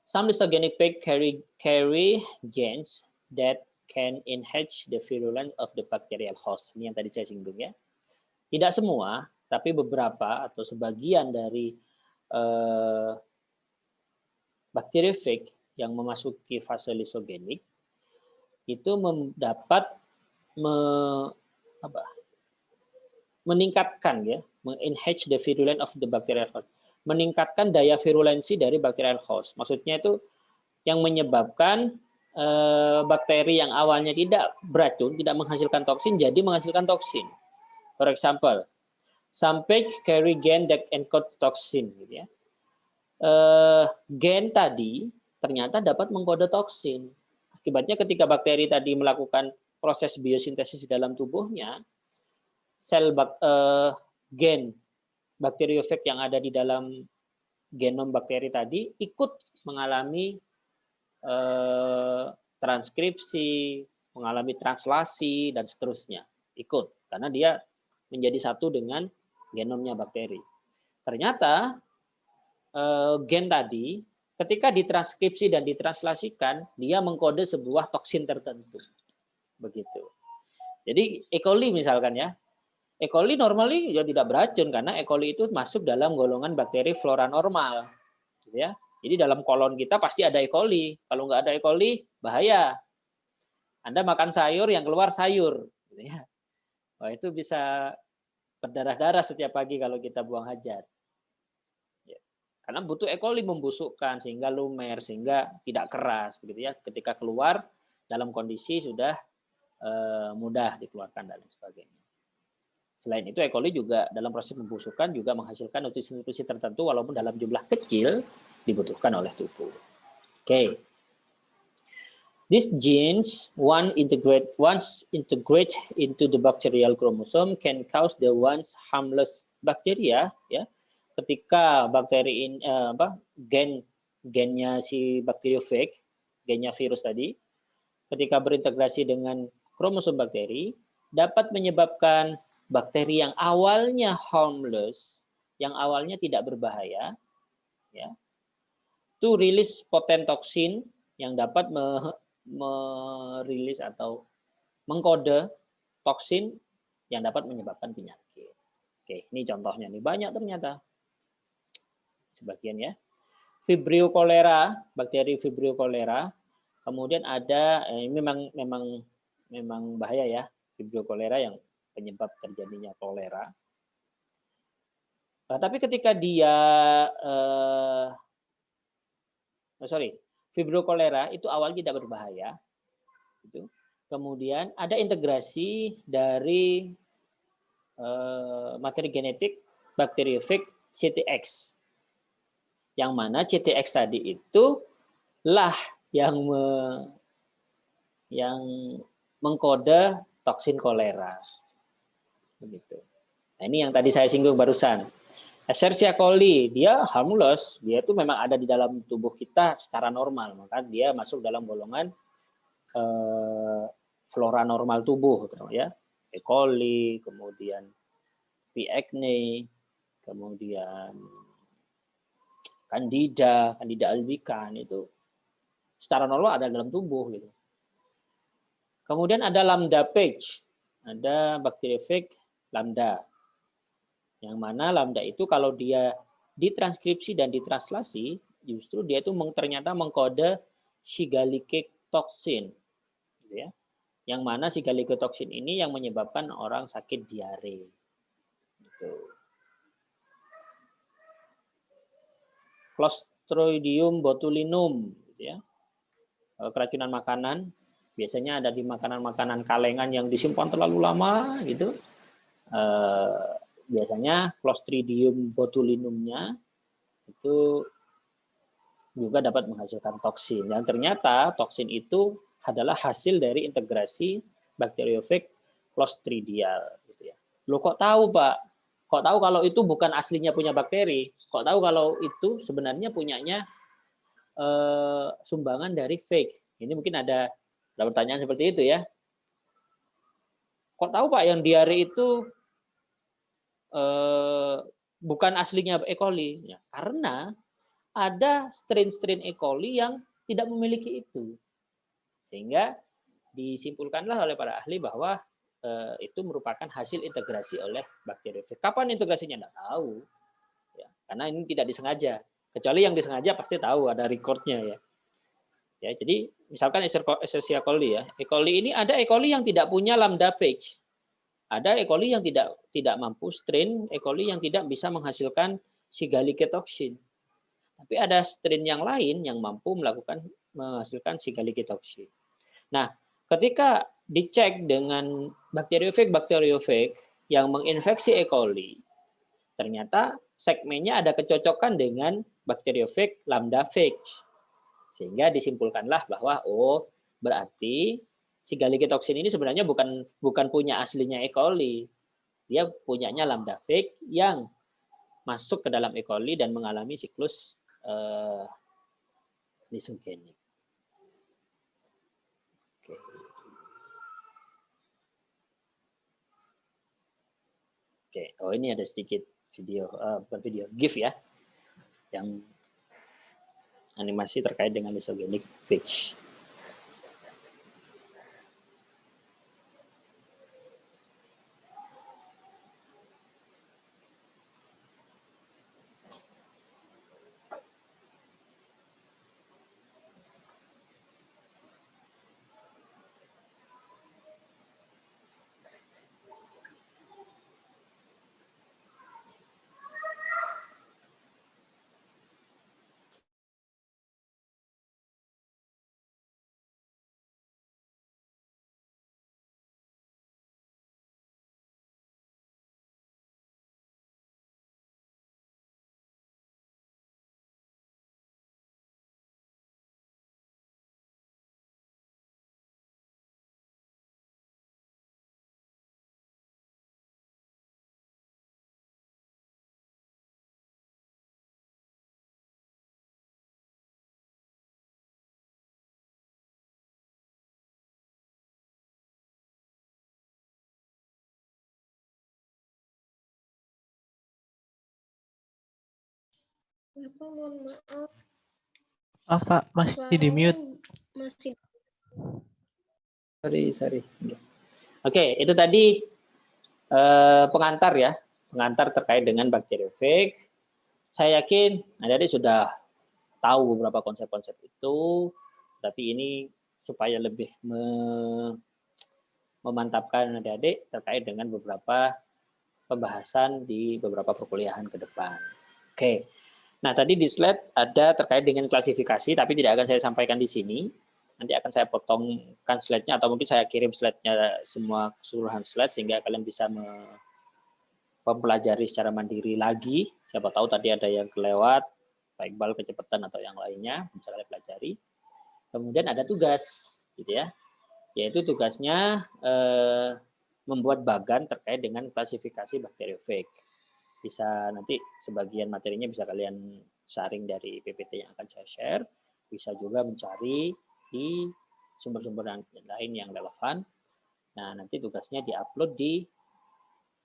Some lysogenic phage carry genes that can enhance the virulence of the bacterial host. Ini yang tadi saya singgung ya. Tidak semua, tapi beberapa atau sebagian dari bakteriofag yang memasuki fase lisogenik itu mendapat meningkatkan ya, enhance the virulence of the bacterial host, meningkatkan daya virulensi dari bacterial host. Maksudnya itu yang menyebabkan bakteri yang awalnya tidak beracun, tidak menghasilkan toksin, jadi menghasilkan toksin. For example, some page carry gen that encode toxin. Gitu ya. Gen tadi ternyata dapat mengkode toksin. Akibatnya ketika bakteri tadi melakukan proses biosintesis dalam tubuhnya, sel gen bakteriofag yang ada di dalam genom bakteri tadi ikut mengalami transkripsi, mengalami translasi, dan seterusnya. Ikut, karena dia menjadi satu dengan genomnya bakteri. Ternyata gen tadi, ketika ditranskripsi dan ditranslasikan, dia mengkode sebuah toksin tertentu. Begitu. Jadi E. coli misalkan ya, E. coli normally ya tidak beracun, karena E. coli itu masuk dalam golongan bakteri flora normal. Gitu ya. Jadi dalam kolon kita pasti ada E. coli. Kalau nggak ada E. coli, bahaya. Anda makan sayur yang keluar sayur. Gitu ya. Wah, itu bisa berdarah-darah setiap pagi kalau kita buang hajat. Ya. Karena butuh E. coli membusukkan, sehingga lumer, sehingga tidak keras. Begitu ya. Ketika keluar, dalam kondisi sudah mudah dikeluarkan dan sebagainya. Selain itu, E. coli juga dalam proses pembusukan juga menghasilkan nutrisi-nutrisi tertentu walaupun dalam jumlah kecil dibutuhkan oleh tubuh. Oke. These genes once integrate into the bacterial chromosome can cause the once harmless bacteria ya. Ketika bakteri ini gennya si bakteriofag, gennya virus tadi, ketika berintegrasi dengan kromosom bakteri dapat menyebabkan bakteri yang awalnya harmless, yang awalnya tidak berbahaya, ya, to release potent toxin yang dapat merilis atau mengkode toksin yang dapat menyebabkan penyakit. Oke, ini contohnya nih, banyak ternyata. Sebagian ya. Vibrio cholera, bakteri Vibrio cholera. Kemudian ada ini memang bahaya ya, Vibrio cholera yang penyebab terjadinya kolera. Tapi ketika dia Vibrio cholera itu awalnya tidak berbahaya. Gitu. Kemudian ada integrasi dari materi genetik bakteriofag CTX. Yang mana CTX tadi itu lah yang mengkode toksin kolera. Begitu. Nah, ini yang tadi saya singgung barusan. Escherichia coli, dia harmless, dia itu memang ada di dalam tubuh kita secara normal, maka dia masuk dalam golongan flora normal tubuh, ya. E. coli, kemudian P. acnes, kemudian Candida albicans itu secara normal ada dalam tubuh gitu. Kemudian ada lambda page, ada bakteriofag lambda. Yang mana lambda itu kalau dia ditranskripsi dan ditranslasi, justru dia itu ternyata mengkode Shigalike toxin, gitu ya. Yang mana Shigalike toxin ini yang menyebabkan orang sakit diare. Gitu. Clostridium botulinum, gitu ya. Keracunan makanan biasanya ada di makanan-makanan kalengan yang disimpan terlalu lama, gitu. Biasanya Clostridium botulinumnya itu juga dapat menghasilkan toksin. Yang ternyata toksin itu adalah hasil dari integrasi bakteriofag Clostridial. Gitu ya. Loh kok tahu Pak? Kok tahu kalau itu bukan aslinya punya bakteri? Kok tahu kalau itu sebenarnya punyanya sumbangan dari fake? Ini mungkin ada pertanyaan seperti itu ya. Kok tahu Pak yang diare itu bukan aslinya E. coli? Ya, karena ada strain-strain E. coli yang tidak memiliki itu. Sehingga disimpulkanlah oleh para ahli bahwa itu merupakan hasil integrasi oleh bakteriofag. Kapan integrasinya? Tidak tahu. Ya, karena ini tidak disengaja. Kecuali yang disengaja pasti tahu, ada recordnya ya. Ya, jadi misalkan Escherichia coli ya. E. coli ini ada E. coli yang tidak punya lambda page. Ada E. coli yang tidak mampu, strain E. coli yang tidak bisa menghasilkan Shigalike toxin. Tapi ada strain yang lain yang mampu melakukan menghasilkan si galikitoksin. Nah, ketika dicek dengan bakteriofag yang menginfeksi E. coli, ternyata segmennya ada kecocokan dengan bakteriofag lambda-phage. Sehingga disimpulkanlah bahwa berarti si galikitoksin ini sebenarnya bukan punya aslinya E. coli. Dia punyanya lambda-phage yang masuk ke dalam E. coli dan mengalami siklus lysogenik. Oke. Oke, ini ada sedikit video, bukan video, GIF ya, yang animasi terkait dengan lysogenik phage. Kenapa, mohon maaf. Apa masih di mute? Masih. Sorry. Oke, itu tadi pengantar ya, pengantar terkait dengan bakteriofag. Saya yakin adik-adik sudah tahu beberapa konsep-konsep itu, tapi ini supaya lebih memantapkan adik-adik terkait dengan beberapa pembahasan di beberapa perkuliahan ke depan. Oke. Nah, tadi di slide ada terkait dengan klasifikasi, tapi tidak akan saya sampaikan di sini. Nanti akan saya potongkan slide-nya, atau mungkin saya kirim slide-nya semua keseluruhan slide, sehingga kalian bisa mempelajari secara mandiri lagi. Siapa tahu tadi ada yang kelewat, Pak Iqbal kecepatan atau yang lainnya, bisa kalian pelajari. Kemudian ada tugas, gitu ya. Yaitu tugasnya membuat bagan terkait dengan klasifikasi bakteriofag. Bisa nanti sebagian materinya bisa kalian sharing dari PPT yang akan saya share. Bisa juga mencari di sumber-sumber lain yang relevan. Nah, nanti tugasnya diupload di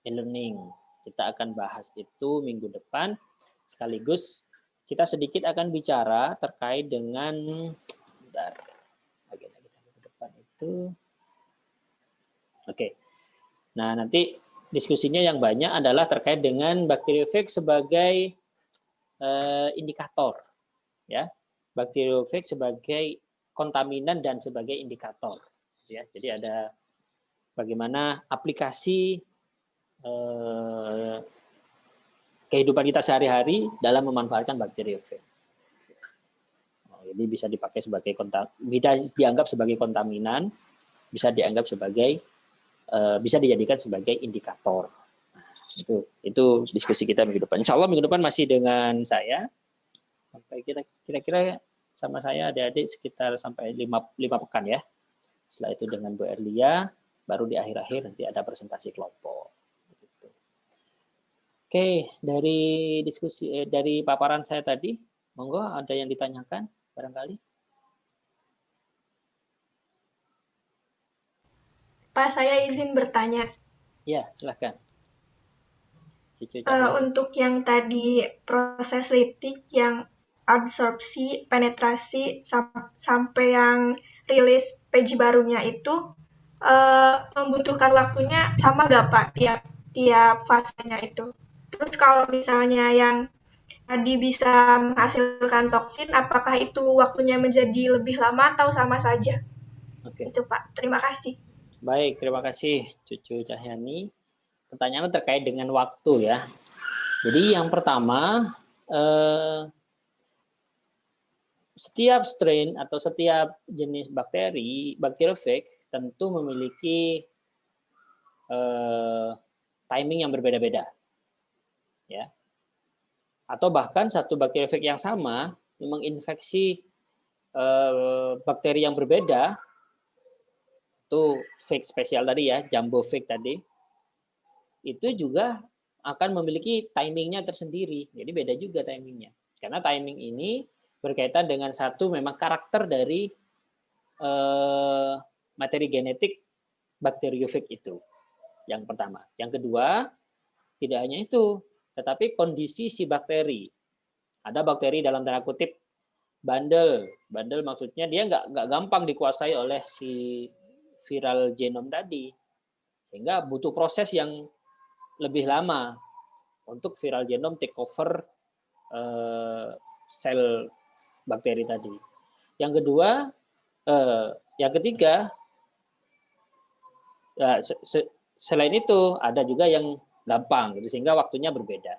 e-learning. Kita akan bahas itu minggu depan. Sekaligus kita sedikit akan bicara terkait dengan bagian minggu depan itu. Oke. Nah, nanti diskusinya yang banyak adalah terkait dengan bakteriofag sebagai indikator, ya, bakteriofag sebagai kontaminan dan sebagai indikator, ya. Jadi ada bagaimana aplikasi kehidupan kita sehari-hari dalam memanfaatkan bakteriofag. Jadi bisa dipakai sebagai bisa dianggap sebagai kontaminan, bisa dianggap sebagai bisa dijadikan sebagai indikator. Nah, itu diskusi kita minggu depan. Insya Allah minggu depan masih dengan saya. Sampai kira-kira sama saya adik-adik sekitar sampai 5 pekan ya. Setelah itu dengan Bu Erlia, baru di akhir-akhir nanti ada presentasi kelompok. Gitu. Oke, dari diskusi dari paparan saya tadi, monggo ada yang ditanyakan barangkali. Pak, saya izin bertanya. Ya, silahkan. Untuk yang tadi proses litik yang absorpsi, penetrasi, sampai yang rilis page barunya itu membutuhkan waktunya sama nggak Pak tiap fasenya itu? Terus kalau misalnya yang tadi bisa menghasilkan toksin, apakah itu waktunya menjadi lebih lama atau sama saja? Oke. Itu Pak, terima kasih. Baik, terima kasih Cucu Cahyani. Pertanyaan terkait dengan waktu ya. Jadi yang pertama, setiap strain atau setiap jenis bakteri, bakteriofag tentu memiliki timing yang berbeda-beda, ya. Atau bahkan satu bakteriofag yang sama menginfeksi bakteri yang berbeda, itu fag spesial tadi ya, jumbo fag tadi, itu juga akan memiliki timingnya tersendiri. Jadi beda juga timingnya. Karena timing ini berkaitan dengan satu memang karakter dari materi genetik bakteriofag itu. Yang pertama. Yang kedua, tidak hanya itu, tetapi kondisi si bakteri. Ada bakteri dalam tanda kutip bandel. Bandel maksudnya dia nggak gampang dikuasai oleh si viral genom tadi. Sehingga butuh proses yang lebih lama untuk viral genom take over sel bakteri tadi. Yang kedua, yang ketiga, selain itu ada juga yang gampang, gitu, sehingga waktunya berbeda.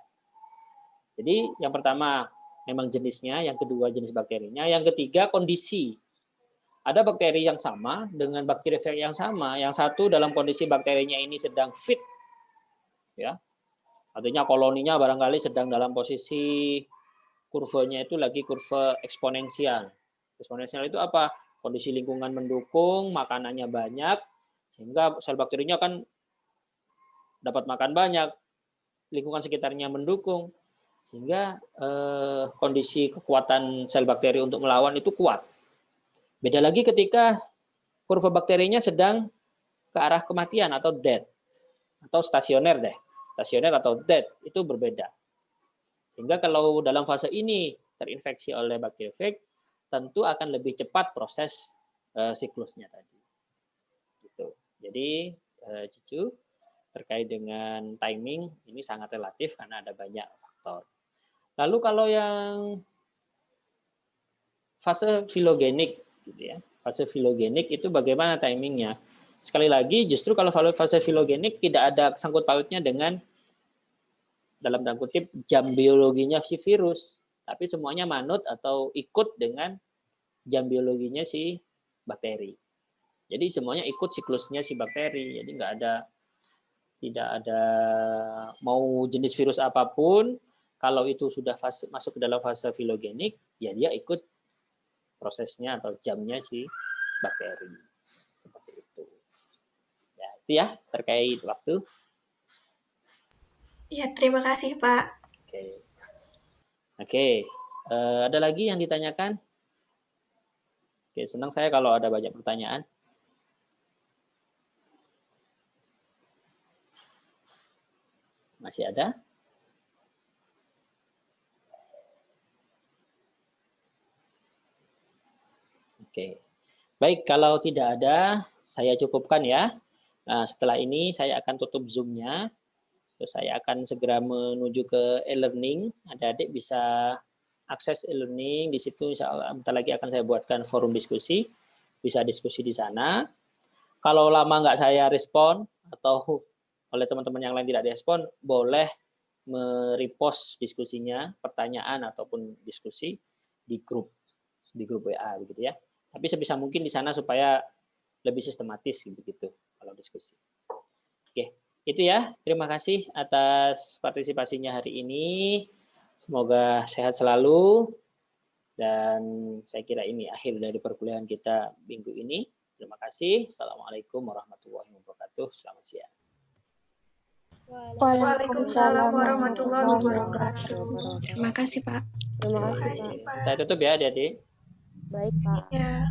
Jadi yang pertama memang jenisnya, yang kedua jenis bakterinya, yang ketiga kondisi. Ada bakteri yang sama dengan bakteriofag yang sama, yang satu dalam kondisi bakterinya ini sedang fit, ya, artinya koloninya barangkali sedang dalam posisi kurvanya itu lagi kurva eksponensial. Eksponensial itu apa? Kondisi lingkungan mendukung, makanannya banyak, sehingga sel bakterinya kan dapat makan banyak, lingkungan sekitarnya mendukung, sehingga kondisi kekuatan sel bakteri untuk melawan itu kuat. Beda lagi ketika kurva bakterinya sedang ke arah kematian atau dead, atau stasioner deh. Stasioner atau dead itu berbeda. Sehingga kalau dalam fase ini terinfeksi oleh bakteriofag, tentu akan lebih cepat proses siklusnya tadi. Gitu. Jadi Cucu, terkait dengan timing ini sangat relatif karena ada banyak faktor. Lalu kalau yang fase filogenik, gitu ya, fase filogenik itu bagaimana timingnya? Sekali lagi, justru kalau fase filogenik tidak ada sangkut pautnya dengan dalam tanda kutip jam biologinya si virus, tapi semuanya manut atau ikut dengan jam biologinya si bakteri. Jadi semuanya ikut siklusnya si bakteri. Jadi tidak ada mau jenis virus apapun, kalau itu sudah masuk ke dalam fase filogenik, ya dia ikut prosesnya atau jamnya si bakteri. Seperti itu. Ya, itu ya terkait waktu. Ya, terima kasih, Pak. Oke. Ada lagi yang ditanyakan? Oke, senang saya kalau ada banyak pertanyaan. Masih ada? Oke. Baik, kalau tidak ada, saya cukupkan ya. Nah, setelah ini saya akan tutup Zoom-nya. Terus saya akan segera menuju ke e-learning. Adik-adik bisa akses e-learning. Di situ insya Allah bentar lagi akan saya buatkan forum diskusi. Bisa diskusi di sana. Kalau lama nggak saya respon atau oleh teman-teman yang lain tidak direspon, boleh merepost diskusinya, pertanyaan ataupun diskusi di grup WA begitu ya. Tapi sebisa mungkin di sana supaya lebih sistematis begitu kalau diskusi. Oke. Itu ya, terima kasih atas partisipasinya hari ini. Semoga sehat selalu. Dan saya kira ini akhir dari perkuliahan kita minggu ini. Terima kasih. Assalamualaikum warahmatullahi wabarakatuh. Selamat siang. Waalaikumsalam warahmatullahi wabarakatuh. Terima kasih, Pak. Terima kasih, Pak. Saya tutup ya, adik-adik. Baik, Pak. Ya.